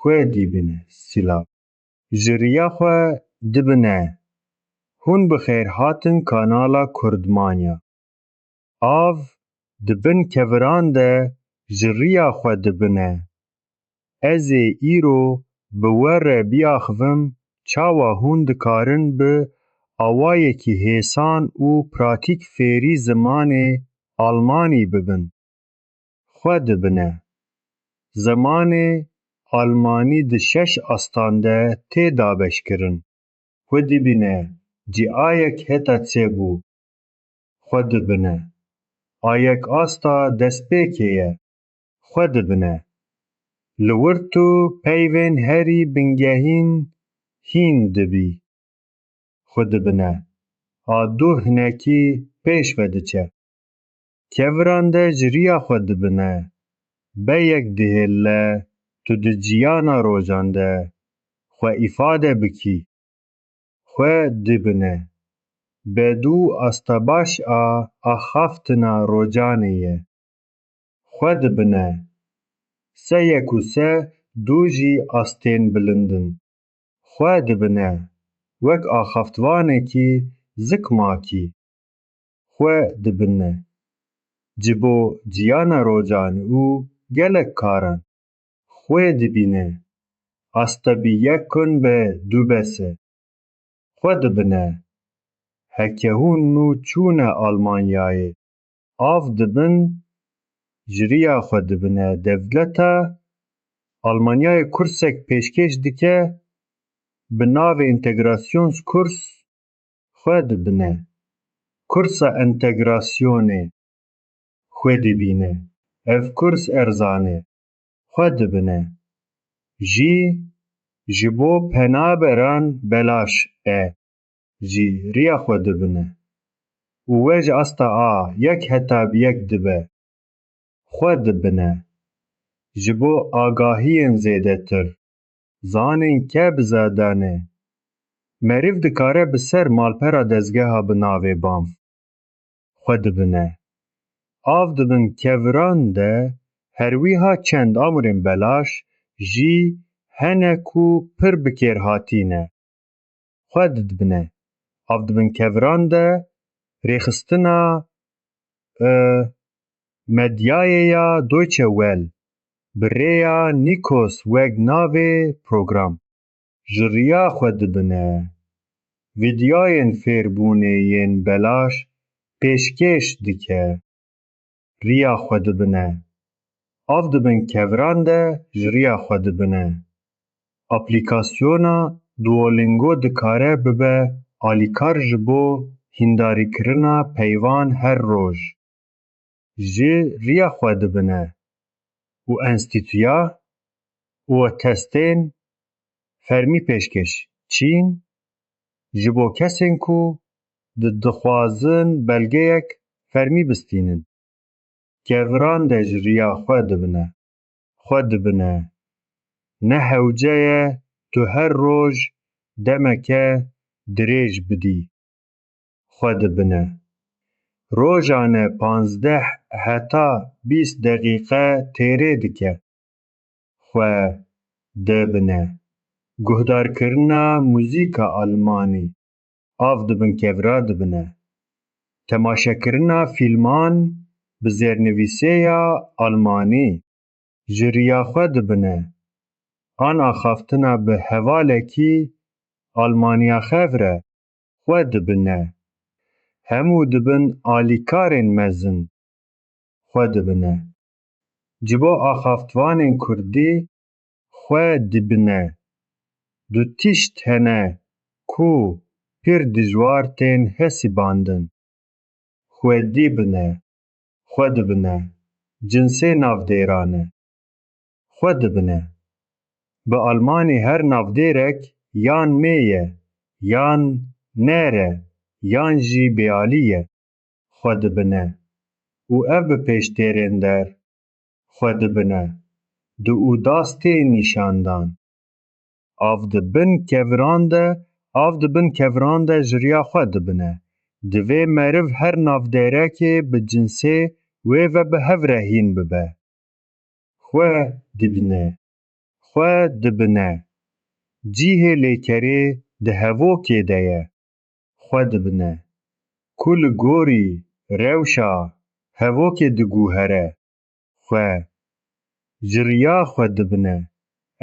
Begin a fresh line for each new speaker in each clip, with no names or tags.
xwe dîbine silav. Ji riya xwe dibine. Hûn bi xêr hatin kanala Kurdmanya. Av di bin keviran de ji riya xwe dibine. Ez ê îro bi we re biaxivim çawa hûn dikarin bi awayekî hêsan û pratîk fêrî zimanê Almanî bibin. Xwe dibine. Zimanê Almanî di 6 astan de tê dabeşkirin. Xwe dibine cîayek heta çêbû. Xwe dibine. Ayek asta destpêkê ye. Xwe dibine. Li wirt û peyvên herî bingehîn hîn dibî. Xwe dibine. A du hinekî pêş ve diçe. Keviran de ji riya xwe dibine. Beyek dihêle tu di ciyana rojan de xwe îfade bikî. Xwe dibine. Bedû asta baş a axaftina rojanê ye. Xwe dibine. Se yek û se du jî astên bilind in. Xwe dibine. Wek axaftvanekî zik makî. Xwe dibine. Ji bo ciyana rojan û gelek karan. Xwe dibîne. Asta bî yek kun be du bes e. Xwe dibine. Heke hûn nû çûne Almanyayê, av dibin, ji riya xwe dibine dewleta Almanyayê kursek pêşkêş dike, bi navê întegrasyonskurs xwe dibine. Kursa întegrasyonê xwe dibîne. Ev kurs erzan e. Xwe dibine. Jî ji bo penaberan belaş e. Ji riya xwe dibine. û we ji asta a yek heta bi yek dibe. Xwe dibine. Ji bo agahiyên zêdetir. Zanên ke bi zedan e. Meriv dikare bi ser malpera dezgeha bi navê bamv. Xwe dibine. Av dibin keviran de herwîha çend amûrên belaş jî hene ku pir bikêrhatî ne. Xwe dibine. Av dibin keviran de rêxistina medyayê ya Deutsche Welle bi rêya Nikos Wegnavê program. Ji riya xwe dibine. Vîdeoyên fêrbûnê yên belaş pêşkêş dike. Riya xwe dibine. Av dibin keviran de ji riya xwe dibine. Aplîkasyona Duolingo dikare bibe alîkar ji bo hîndarîkirina peyvan her roj. Ji riya xwe dibine. û enstîtuya û testên fermî pêşkêş çîn ji bo kesên ku dixwazin belgeyek fermî bistînin. Keviran de ji riya xwe dibine. Xwe dibine. Ne hewce ye tu her roj demeke dirêj bidî. Xwe dibine. Rojane 15 heta 20 deqîqe têrê dike. Xwe dibine. Guhdarkirina muzîka Almanî. Av dibin kevira dibine. Temaşekirina fîlman bi zêrnivîsêya Almanî. Ji riya xwe dibine. An axaftina bi hevalekî Almaniya xev re. Xwe dibine. Hemû dibin alîkarên mezin. Xwe dibine. Ji bo axaftvanên Kurdî xwe dibine. Du tişt hene ku pir dijwar tên hesibandin. Xwe dibine. Xwe dibine. Cinsê navdêran e. Xwe dibine. Bi Almanî her navdêrek yan mê ye, yan nêr e, yan jî bêalî ye. Xwe dibine. û ev bi pêştêrên der xwe dibine. Di û dastê nîşandan. Av dibin keviran de ji riya xwe dibine. Divê meriv her navdêrekê bi cinsê wê ve bi hev re hîn bibe. Xwe dibine. xwe dibine. Cihê lêkerê di hevokê de ye, xwe dibine. Ku li gorî, rewşa, hevokê diguhere, xwe. Ji riya xwe dibine.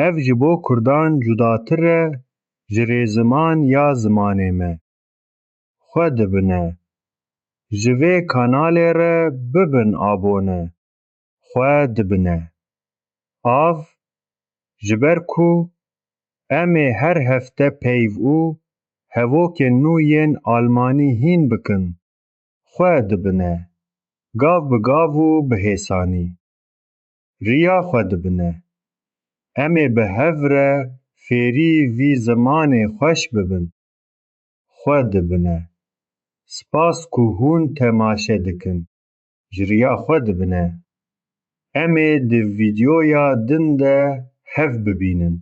Ev ji bo Kurdan cudatir e ji rêziman ya zimanê me. Xwe dibine. Ji vê kanalê re bibin abone, xwe dibine. Av, ji ber ku em ê her hefte peyv û hevokên nû yên almanî hîn bikin, xwe dibine. Gav bi gav û bi hêsanî. Riya xwe dibine. Em ê bi hev re fêrî vî zimanê xweş bibin, xwe dibine. Spas ku hûn temaşe dikin. Ji riya xwe dibine. Em ê di vîdyoya din de hev bibînin.